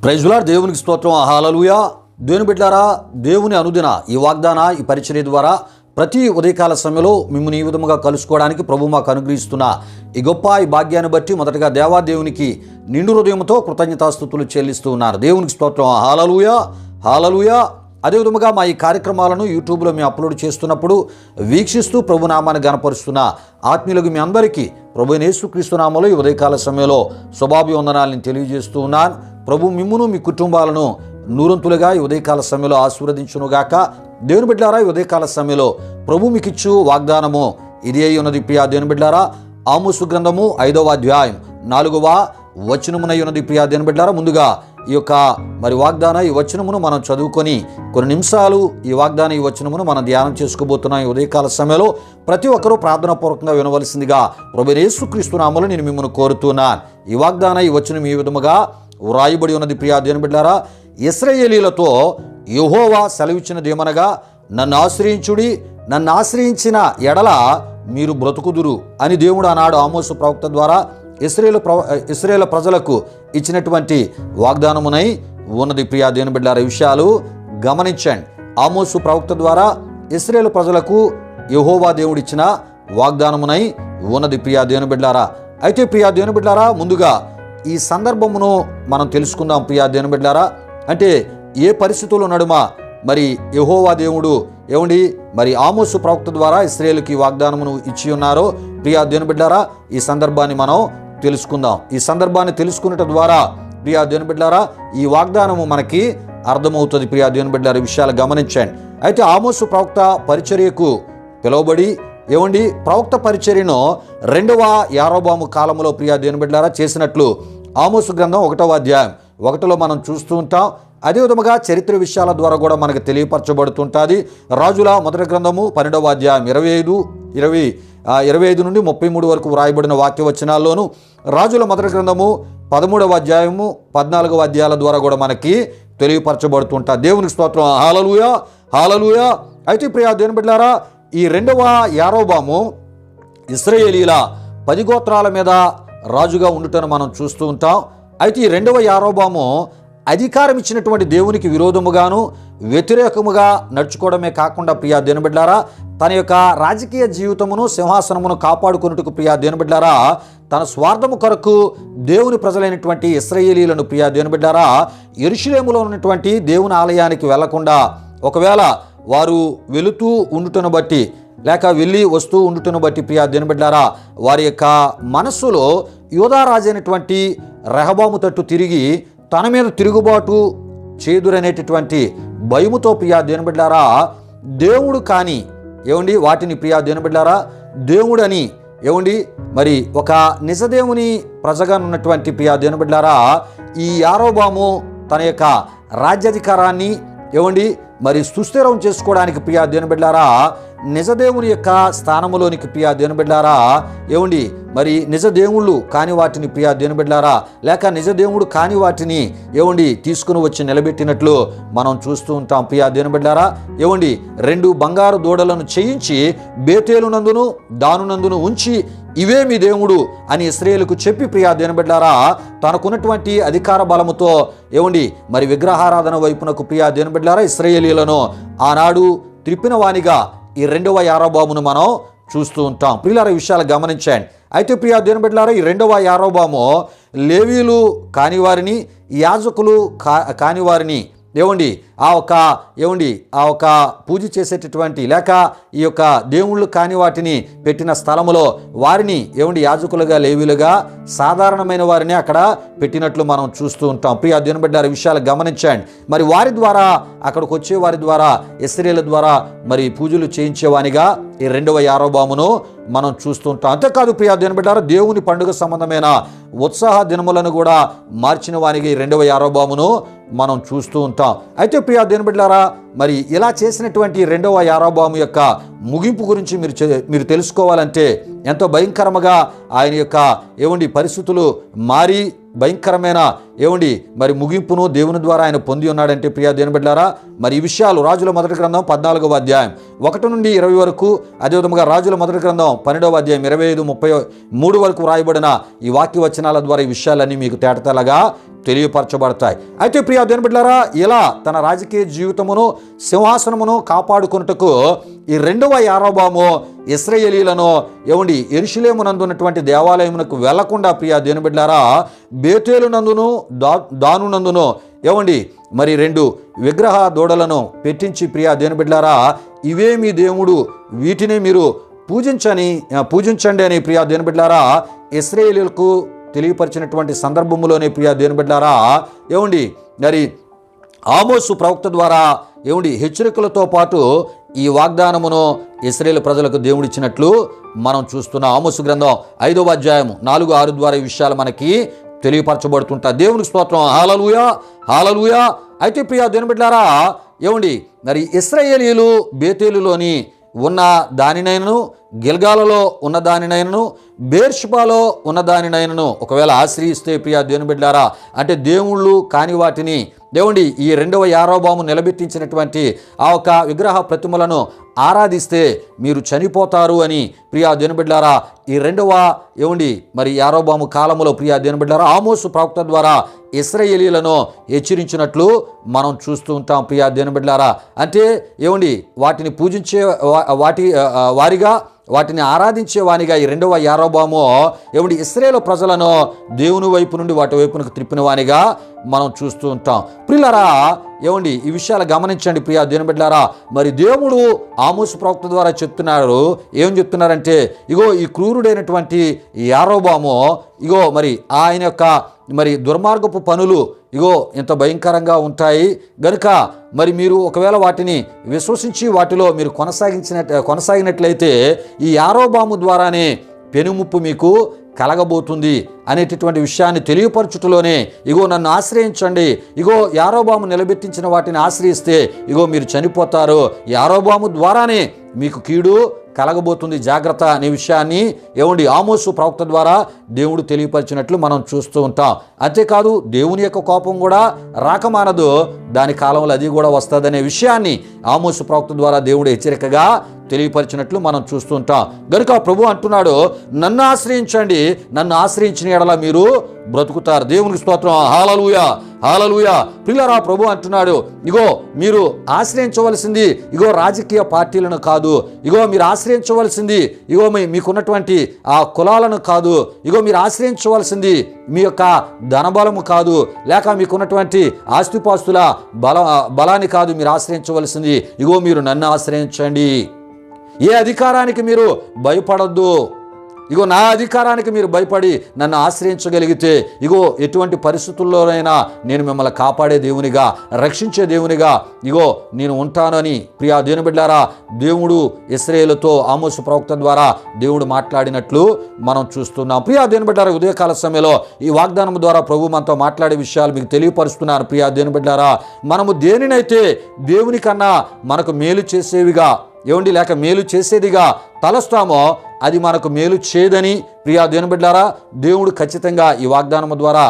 Praise lord. దేవునికి స్తోత్రం. హల్లెలూయా. దేవుని బిడ్డలారా, దేవుని అనుదిన ఈ వాగ్దాన ఈ పరిచర్య ద్వారా ప్రతి ఉదయకాల సమయంలో మిమ్మల్ని ఈ విధముగా కలుసుకోవడానికి ప్రభు మాకు అనుగ్రహిస్తున్న ఈ గొప్ప ఈ భాగ్యాన్ని బట్టి మొదటగా దేవాదేవునికి నిండు హృదయంతో కృతజ్ఞతాస్తుతులు చెల్లిస్తూ ఉన్నారు. దేవునికి స్తోత్రం. హల్లెలూయా, హల్లెలూయా. అదేవిధముగా మా ఈ కార్యక్రమాలను యూట్యూబ్లో మేము అప్లోడ్ చేస్తున్నప్పుడు వీక్షిస్తూ ప్రభు నామాన్ని గణపరుస్తున్న ఆత్మీయులకు మీ అందరికీ ప్రభు యేసుక్రీస్తు నామములో ఈ ఉదయకాల సమయంలో శుభాభివందనాలను తెలియజేస్తూ ఉన్నాను. ప్రభు మిమ్మును మీ కుటుంబాలను నూరంతులుగా ఈ ఉదయకాల సమయంలో ఆశీర్వదించునుగాక. దేవుని బిడ్డలారా, ఈ ఉదయకాల సమయంలో ప్రభు మీకిచ్చు వాగ్దానము ఇది అయి ఉన్నది. ప్రియా దేవుని బిడ్డలారా, ఆమోసు గ్రంథము 5వ అధ్యాయం 4వ వచనమునై ఉన్నది. ప్రియా దేవుని బిడ్డలారా, ముందుగా ఈ యొక్క వాగ్దాన ఈ వచనమును మనం చదువుకొని కొన్ని నిమిషాలు ఈ వాగ్దాన ఈ వచనమును మనం ధ్యానం చేసుకోబోతున్నాం. ఈ ఉదయకాల సమయంలో ప్రతి ఒక్కరూ ప్రార్థనాపూర్వకంగా వినవలసిందిగా ప్రభు యేసుక్రీస్తు నామములో నేను మిమ్మల్ని కోరుతున్నాను. ఈ వాగ్దాన ఈ వచనం ఈ విధముగా వ్రాయబడి ఉన్నది. ప్రియా దేవుని బిడ్డలారా, ఇశ్రాయేలీలతో యెహోవా సెలవిచ్చినదేమనగా, నన్ను ఆశ్రయించుడి, నన్ను ఆశ్రయించిన ఎడల మీరు బ్రతుకుదురు అని దేవుడు ఆనాడు ఆమోసు ప్రవక్త ద్వారా ఇశ్రాయేలు ప్రజలకు ఇచ్చినటువంటి వాగ్దానమునై ఉన్నది. ప్రియా దేవుని బిడ్డలారా, ఈ విషయాలు గమనించండి. ఆమోసు ప్రవక్త ద్వారా ఇశ్రాయేలు ప్రజలకు యెహోవా దేవుడిచ్చిన వాగ్దానమునై ఉన్నది. ప్రియా దేవుని బిడ్డలారా, అయితే ప్రియా దేవుని బిడ్డలారా, ముందుగా ఈ సందర్భమును మనం తెలుసుకుందాం. ప్రియా దేవుని బిడ్డలారా, అంటే ఏ పరిస్థితుల్లో నడుమ యెహోవా దేవుడు ఆమోసు ప్రవక్త ద్వారా ఇశ్రాయేలుకి వాగ్దానమును ఇచ్చి ఉన్నారో ప్రియా దేవుని బిడ్డలారా, ఈ సందర్భాన్ని మనం తెలుసుకుందాం. ఈ సందర్భాన్ని తెలుసుకున్నట ద్వారా ప్రియా దేవుని బిడ్డలారా, ఈ వాగ్దానము మనకి అర్థమవుతుంది. ప్రియా దేవుని బిడ్డలారా, ఈ విషయాలు గమనించండి. అయితే ఆమోసు ప్రవక్త పరిచర్యకు పిలువబడి ప్రవక్త పరిచర్యను 2వ యారోబాము కాలంలో ప్రియా దేవుని బిడ్డలారా చేసినట్లు ఆమోసు గ్రంథం 1వ అధ్యాయం 1లో మనం చూస్తూ ఉంటాం. అదేవిధముగా చరిత్ర విషయాల ద్వారా కూడా మనకు తెలియపరచబడుతుంటుంది. రాజుల మొదటి గ్రంథము 12వ అధ్యాయం 25 నుండి 33 వరకు వ్రాయబడిన వాక్యవచనాల్లోను, రాజుల మొదటి గ్రంథము 13వ అధ్యాయము 14వ అధ్యాయాల ద్వారా కూడా మనకి తెలియపరచబడుతుంటా. దేవునికి స్తోత్రం. హల్లెలూయా, హల్లెలూయా. అయితే ప్రియా దేవుని బిడ్డలారా, ఈ 2వ యారోబాము ఇశ్రాయేలీల 10 గోత్రాల మీద రాజుగా ఉండుటను మనం చూస్తూ ఉంటాం. అయితే ఈ 2వ యారోబాము అధికారం ఇచ్చినటువంటి దేవునికి విరోధముగాను వ్యతిరేకముగా నడుచుకోవడమే కాకుండా ప్రియా దేవుని బిడ్డలారా, తన యొక్క రాజకీయ జీవితమును సింహాసనమును కాపాడుకున్నట్టుకు ప్రియా దేవుని బిడ్డలారా, తన స్వార్థము కొరకు దేవుని ప్రజలైనటువంటి ఇశ్రాయేలీలను ప్రియా దేవుని బిడ్డలారా యెరూషలేములో ఉన్నటువంటి దేవుని ఆలయానికి వెళ్లకుండా, ఒకవేళ వారు వెళుతూ ఉండుటను బట్టి లేక వెళ్ళి వస్తూ ఉండుటను బట్టి ప్రియా దేవుని బిడ్డలారా, వారి యొక్క మనస్సులో యోధారాజు అయినటువంటి రెహబాము తట్టు తిరిగి తన మీద తిరుగుబాటు చేదురనేటటువంటి భయముతో ప్రియా దేవుని బిడ్డలారా, దేవుడు కానీ వాటిని ప్రియా దేవుని బిడ్డలారా దేవుడని ఒక నిజదేవుని ప్రజగా ఉన్నటువంటి ప్రియా దేవుని బిడ్డలారా, ఈ యారోబాము తన యొక్క రాజ్యాధికారాన్ని సుస్థిరం చేసుకోవడానికి ప్రియా దేవుని బిడ్డలారా నిజదేవుని యొక్క స్థానములోనికి ప్రియా దేవుని బిడ్డలారా నిజదేవుళ్ళు కాని వాటిని ప్రియా దేవుని బిడ్డలారా లేక నిజదేవుడు కాని వాటిని తీసుకుని వచ్చి నిలబెట్టినట్లు మనం చూస్తూ ఉంటాం. ప్రియా దేవుని బిడ్డలారా 2 బంగారు దూడలను చేయించి బేతేలునందును దానునందును ఉంచి, ఇవే మీ దేవుడు అని ఇశ్రాయేలుకు చెప్పి ప్రియా దేవుని బిడ్డలారా తనకున్నటువంటి అధికార బలముతో విగ్రహారాధన వైపునకు ప్రియా దేవుని బిడ్డలారా ఇశ్రాయేలీలను ఆనాడు త్రిప్పిన వానిగా ఈ 2వ యారోబామును మనం చూస్తూ ఉంటాం. ప్రియులారా, ఈ విషయాలు గమనించండి. అయితే ప్రియా దేవుని బిడ్డలారా, ఈ 2వ యారోబాము లేవీలు కానివారిని, యాజకులు కానివారిని ఆ ఒక పూజ చేసేటటువంటి లేక ఈ యొక్క దేవుళ్ళు కాని వాటిని పెట్టిన స్థలములో వారిని యాజకులుగా లేవీలుగా సాధారణమైన వారిని అక్కడ పెట్టినట్లు మనం చూస్తూ ఉంటాం. ప్రియా దేవుని బిడ్డలారా, విషయాలు గమనించండి. వారి ద్వారా అక్కడికి వచ్చే వారి ద్వారా ఇశ్రాయేలు ద్వారా పూజలు చేయించేవానిగా ఈ 2వ యారోబామును మనం చూస్తూ ఉంటాం. అంతేకాదు ప్రియా దేవుని బిడ్డలారా, దేవుని పండుగ సంబంధమైన ఉత్సాహ దినములను కూడా మార్చిన వానికి 2వ యారోబామును మనం చూస్తూ ఉంటాం. అయితే ప్రియా దేవుని బిడ్డలారా, ఇలా చేసినటువంటి 2వ యారోబాము యొక్క ముగింపు గురించి మీరు తెలుసుకోవాలంటే ఎంతో భయంకరముగా ఆయన యొక్క పరిస్థితులు మారి భయంకరమైన మరి ముగింపును దేవుని ద్వారా ఆయన పొంది ఉన్నాడంటే ప్రియా దేవుని బిడ్డలారా, మరి ఈ విషయాలు రాజుల మొదటి గ్రంథం 14వ అధ్యాయం 1 నుండి 20 వరకు, అదేవిధంగా రాజుల మొదటి గ్రంథం 12వ అధ్యాయం 25-33 వరకు వ్రాయబడిన ఈ వాక్య వచనాల ద్వారా ఈ విషయాలన్నీ మీకు తేటతెల్లగా తెలియపరచబడతాయి. అయితే ప్రియా దేవుని బిడ్డలారా, ఇలా తన రాజకీయ జీవితమును సింహాసనమును కాపాడుకొనుటకు ఈ 2వ యారోబాము ఇశ్రాయేలీలను యెరూషలేమునందు ఉన్నటువంటి దేవాలయమునకు వెళ్లకుండా ప్రియా దేవుని బిడ్డలారా బేతేలు నందును దాను నందును మరి 2 విగ్రహ దూడలను పెట్టించి ప్రియా దేవుని బిడ్డలారా ఇవే మీ దేవుడు, వీటిని మీరు పూజించండి అని ప్రియా దేవుని బిడ్డలారా ఇశ్రాయేలీయులకు తెలియపరిచినటువంటి సందర్భంలోనే ప్రియా దేవుని బిడ్డలారా మరి ఆమోసు ప్రవక్త ద్వారా హెచ్చరికలతో పాటు ఈ వాగ్దానమును ఇశ్రాయేలు ప్రజలకు దేవుడిచ్చినట్లు మనం చూస్తున్నాం. ఆమోసు గ్రంథం 5వ అధ్యాయం 4-6 ద్వారా ఈ విషయాలు మనకి తెలియపరచబడుతుంటాయి. దేవునికి స్తోత్రం, హల్లెలూయా హల్లెలూయా. అయితే ప్రియా దేవుని బిడ్డలారా మరి ఇశ్రాయేలీయులు బేతేలులోని ఉన్న దానినైనను, గిల్గాలలో ఉన్న దానినైనను, బేర్షెబాలో ఉన్న దానినైనను ఒకవేళ ఆశ్రయిస్తే ప్రియా దేవుని బిడ్డలారా, అంటే దేవుళ్ళు కాని వాటిని ఈ 2వ యారోబాము నిలబెట్టించినటువంటి ఆ ఒక విగ్రహ ప్రతిమలను ఆరాధిస్తే మీరు చనిపోతారు అని ప్రియా దేవుని బిడ్డలారా ఈ 2వ మరి యారోబాము కాలములో ప్రియా దేవుని బిడ్డలారా ఆమోసు ప్రవక్త ద్వారా ఇశ్రాయేలీయులను హెచ్చరించినట్లు మనం చూస్తూ ఉంటాం. ప్రియా దేవుని బిడ్డలారా అంటే వాటిని పూజించే వారిగా, వాటిని ఆరాధించే వానిగా ఈ 2వ యారోబాము ఇశ్రాయేలు ప్రజలను దేవుని వైపు నుండి వాటి వైపునకు త్రిప్పిన వానిగా మనం చూస్తూ ఉంటాం. ప్రియులారా ఈ విషయాలు గమనించండి ప్రియా దేవుని బిడ్డలారా. మరి దేవుడు ఆమోసు ప్రవక్త ద్వారా చెప్తున్నారు. ఏం చెప్తున్నారంటే ఈ క్రూరుడైనటువంటి యారోబాము మరి ఆయన యొక్క మరి దుర్మార్గపు పనులు ఇంత భయంకరంగా ఉంటాయి గనుక మరి మీరు ఒకవేళ వాటిని విశ్వసించి వాటిలో మీరు కొనసాగినట్లయితే ఈ యారోబాము ద్వారానే పెనుముప్పు మీకు కలగబోతుంది అనేటటువంటి విషయాన్ని తెలియపరచుటలోనే నన్ను ఆశ్రయించండి, యారోబాము నిలబెట్టించిన వాటిని ఆశ్రయిస్తే మీరు చనిపోతారు, యారోబాము ద్వారానే మీకు కీడు కలగబోతుంది, జాగ్రత్త అనే విషయాన్ని ఆమోసు ప్రవక్త ద్వారా దేవుడు తెలియపరిచినట్లు మనం చూస్తూ ఉంటాం. అంతేకాదు దేవుని యొక్క కోపం కూడా రాకమానదు, దాని కాలంలో అది కూడా వస్తుందనే విషయాన్ని ఆమోసు ప్రవక్త ద్వారా దేవుడు హెచ్చరికగా తెలియపరిచినట్లు మనం చూస్తూ ఉంటాం. గనుక ప్రభు అంటున్నాడు, నన్ను ఆశ్రయించండి, నన్ను ఆశ్రయించిన ఎడల మీరు బ్రతుకుతారు. దేవునికి స్తోత్రం, హల్లెలూయా హల్లెలూయా. ప్రియులారా ప్రభు అంటున్నాడు, మీరు ఆశ్రయించవలసింది రాజకీయ పార్టీలను కాదు, మీరు ఆశ్రయించవలసింది మీకున్నటువంటి ఆ కులాలను కాదు, మీరు ఆశ్రయించవలసింది మీ యొక్క ధనబలము కాదు, లేక మీకున్నటువంటి ఆస్తిపాస్తుల బలాన్ని కాదు మీరు ఆశ్రయించవలసింది. మీరు నన్ను ఆశ్రయించండి. ఏ అధికారానికి మీరు భయపడొద్దు. నా అధికారానికి మీరు భయపడి నన్ను ఆశ్రయించగలిగితే ఎటువంటి పరిస్థితుల్లోనైనా నేను మిమ్మల్ని కాపాడే దేవునిగా, రక్షించే దేవునిగా నేను ఉంటానని ప్రియా దేవుని బిడ్డలారా దేవుడు ఇశ్రాయేలుతో ఆమోసు ప్రవక్త ద్వారా దేవుడు మాట్లాడినట్లు మనం చూస్తున్నాం. ప్రియా దేవుని బిడ్డలారా ఉదయకాల సమయంలో ఈ వాగ్దానం ద్వారా ప్రభు మనతో మాట్లాడే విషయాలు మీకు తెలియపరుస్తున్నాను. ప్రియా దేవుని బిడ్డలారా మనము దేనినైతే దేవుని కన్నా మనకు మేలు చేసేవిగా లేక మేలు చేసేదిగా తలస్తామో అది మనకు మేలు చేయదని ప్రియా దేవుని బిడ్డలారా దేవుడు ఖచ్చితంగా ఈ వాగ్దానం ద్వారా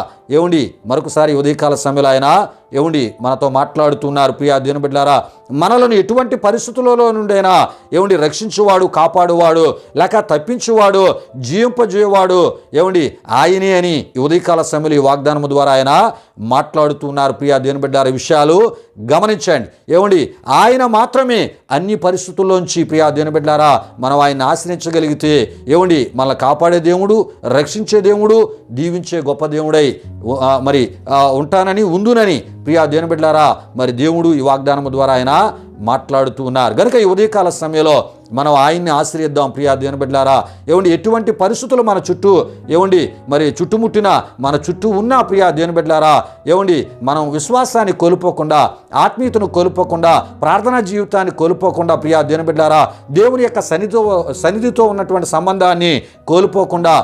మరొకసారి ఉదయకాల సమయంలో ఆయన మనతో మాట్లాడుతున్నారు. ప్రియా దేవుని బిడ్డలారా మనలను ఎటువంటి పరిస్థితులలో నుండైనా రక్షించువాడు, కాపాడువాడు, లేక తప్పించువాడు, జీవింపజేయవాడు ఆయనే అని ఉదయకాల సమయంలో ఈ వాగ్దానం ద్వారా ఆయన మాట్లాడుతున్నారు. ప్రియా దేవుని బిడ్డలారా విషయాలు గమనించండి. ఆయన మాత్రమే అన్ని పరిస్థితుల్లోంచి ప్రియా దేవుని బిడ్డలారా మనం ఆయన ఆశ్రయించగలిగితే మనల్ని కాపాడే దేవుడు, రక్షించే దేవుడు, దీవించే గొప్ప దేవుడై మరి ఉంటానని ఉందునని ప్రియా దేవుని బిడ్డలారా మరి దేవుడు ఈ వాగ్దానం ద్వారా ఆయన మాట్లాడుతూ ఉన్నారు. కనుక ఈ ఉదయకాల సమయంలో మనం ఆయన్ని ఆశ్రయిద్దాం. ప్రియా దేవుని బిడ్డలారా ఎటువంటి పరిస్థితులు మన చుట్టూ మరి చుట్టుముట్టిన మన చుట్టూ ఉన్న ప్రియా దేవుని బిడ్డలారా మనం విశ్వాసాన్ని కోల్పోకుండా, ఆత్మీయతను కోల్పోకుండా, ప్రార్థనా జీవితాన్ని కోల్పోకుండా ప్రియా దేవుని బిడ్డలారా దేవుని యొక్క సన్నిధితో ఉన్నటువంటి సంబంధాన్ని కోల్పోకుండా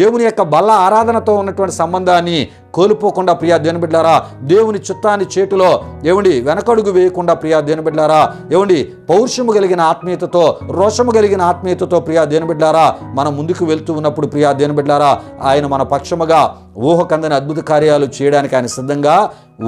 దేవుని యొక్క బల్ల ఆరాధనతో ఉన్నటువంటి సంబంధాన్ని కోల్పోకుండా ప్రియా దేవుని బిడ్డలారా దేవుని చిత్తాన్ని చేతిలో వెనకడుగు వేయకుండా ప్రియా దేవుని బిడ్డలారా పౌరుషము కలిగిన ఆత్మీయతతో ఎంతో రోషము కలిగిన ఆత్మీయతతో ప్రియా దేవుని బిడ్డలారా మనం ముందుకు వెళ్తూ ఉన్నప్పుడు ప్రియా దేవుని బిడ్డలారా ఆయన మన పక్షముగా ఊహకందని అద్భుత కార్యాలు చేయడానికి ఆయన సిద్ధంగా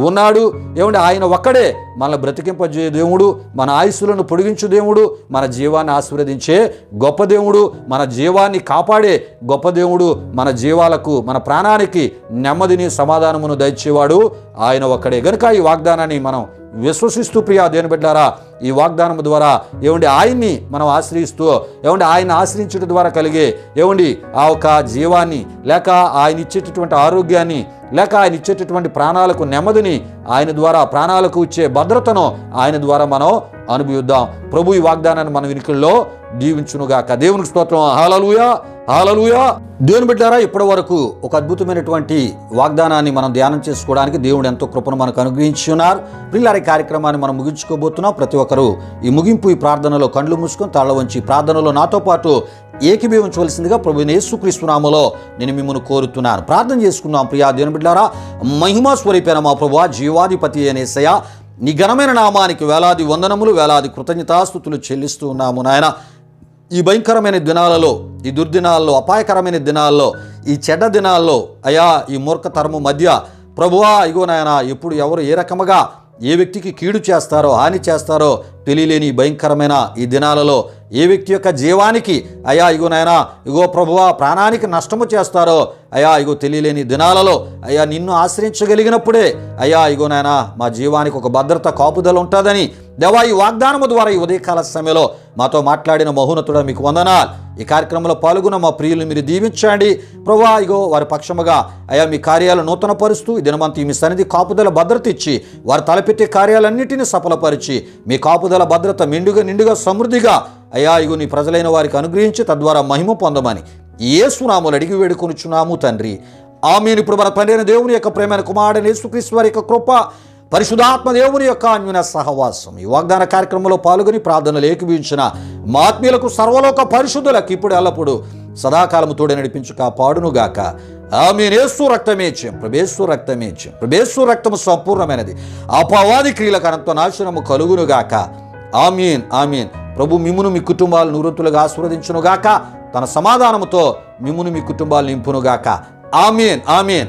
ఉన్నాడు. ఏమంటే ఆయన ఒక్కడే మన బ్రతికింపజే దేవుడు, మన ఆయుస్సులను పొడిగించు దేవుడు, మన జీవాన్ని ఆశీర్వదించే గొప్ప దేవుడు, మన జీవాన్ని కాపాడే గొప్ప దేవుడు, మన జీవాలకు మన ప్రాణానికి నెమ్మదిని సమాధానమును దయచేవాడు ఆయన ఒక్కడే. గనుక ఈ వాగ్దానాన్ని మనం విశ్వసిస్తూ ప్రియా దేవుని బిడ్డలారా ఈ వాగ్దానం ద్వారా ఏమండి ఆయన్ని మనం ఆశ్రయిస్తూ ఏమండి ఆయన ఆశ్రయించడం ద్వారా కలిగే ఏమండి ఆ ఒక జీవాన్ని లేక ఆయన ఇచ్చేటటువంటి ఆరోగ్యాన్ని లేక ఆయన ఇచ్చేటటువంటి ప్రాణాలకు నెమ్మదిని ఆయన ద్వారా ప్రాణాలకు ఇచ్చే భద్రతను ఆయన ద్వారా మనం అనుభవిద్దాం. ప్రభు ఈ వాగ్దానాన్ని మన వినికిల్లో దీవించునుగాక. దేవునికి స్తోత్రం. హల్లెలూయా, హల్లెలూయా. దేవుని బిడ్డారా ఇప్పటి వరకు ఒక అద్భుతమైనటువంటి వాగ్దానాన్ని మనం ధ్యానం చేసుకోవడానికి దేవుడు ఎంతో కృపను మనకు అనుగ్రహించి ఉన్నారు. ప్రియులారా ఈ కార్యక్రమాన్ని మనం ముగించుకోబోతున్నాం. ప్రతి ఒక్కరూ ఈ ప్రార్థనలో కళ్ళు మూసుకొని తాళ వంచి ప్రార్థనలో నాతో పాటు ఏకీభవించవలసిందిగా ప్రభువైన యేసుక్రీస్తు నామములో నేను మిమ్మల్ని కోరుతున్నాను. ప్రార్థన చేసుకుందాం. ప్రియా దేవుని బిడ్డారా, మహిమా స్వరూపైన మా ప్రభువా, జీవాధిపతి అయిన యేసయ్యా, నీ ఘనమైన నామానికి వేలాది వందనములు వేలాది కృతజ్ఞతాస్తుతులు చెల్లిస్తూ ఉన్నాము నాయన. ఈ భయంకరమైన దినాలలో, ఈ దుర్దినాల్లో, అపాయకరమైన దినాల్లో, ఈ చెడ్డ దినాల్లో అయా ఈ మూర్ఖతరము మధ్య ప్రభువా ఇగో నాయన ఎప్పుడు ఎవరు ఏ రకముగా ఏ వ్యక్తికి కీడు చేస్తారో హాని చేస్తారో తెలియలేని భయంకరమైన ఈ దినాలలో ఏ వ్యక్తి యొక్క జీవానికి అయా ఇగో నాయనా ఇగో ప్రభువా ప్రాణానికి నష్టము చేస్తారో అయా ఇగో తెలియలేని దినాలలో అయా నిన్ను ఆశ్రయించగలిగినప్పుడే అయా ఇగో నాయనా మా జీవానికి ఒక భద్రత కాపుదల ఉంటుందని దేవా ఈ వాగ్దానము ద్వారా ఈ ఉదయకాల సమయంలో మాతో మాట్లాడిన మహోన్నతుడా మీకు వందనాలు. ఈ కార్యక్రమంలో పాల్గొన్న మా ప్రియులు మీరు దీవించండి ప్రభువా. ఇగో వారి పక్షముగా అయా మీ కార్యాలు నూతనపరుస్తూ ఈ దినమంతా మీ సన్నిధి కాపుదల భద్రత ఇచ్చి వారు తలపెట్టే కార్యాలన్నింటినీ సఫలపరిచి మీ కాపుదల భద్రత నిండుగా సమృద్ధిగా అయా ఇగో నీ ప్రజలైన వారికి అనుగ్రహించి తద్వారా మహిమ పొందమని యేసు నామములో అడిగి వేడుకొనుచున్నాము తండ్రి. ఆమేన్. ఇప్పుడు మన తండ్రి అయిన దేవుని యొక్క ప్రేమైన కుమారుడైన యేసుక్రీస్తు వారి యొక్క కృప, పరిశుద్ధాత్మ దేవుని యొక్క అన్యోన్య సహవాసం ఈ వాగ్దాన కార్యక్రమంలో పాల్గొని ప్రార్థనలు ఏకీభవించిన మా ఆత్మీయులకు సర్వలోక పరిశుద్ధులకు ఇప్పుడు ఎల్లప్పుడు సదాకాలము తోడే నడిపించు కాపాడునుగాక. ఆమేన్. యేసు రక్తమే జయం, ప్రభేసు రక్తమే జయం, ప్రభేసు రక్తము సంపూర్ణమైనది, అపవాది క్రియలకు అనంత నాశనము కలుగునుగాక. ఆమేన్, ఆమేన్. ప్రభు మిమ్మును మీ కుటుంబాలు నూరంతులుగా ఆశీర్వదించునుగాక. తన సమాధానముతో మిమ్మును మీ కుటుంబాలు నింపునుగాక. ఆమేన్, ఆమేన్.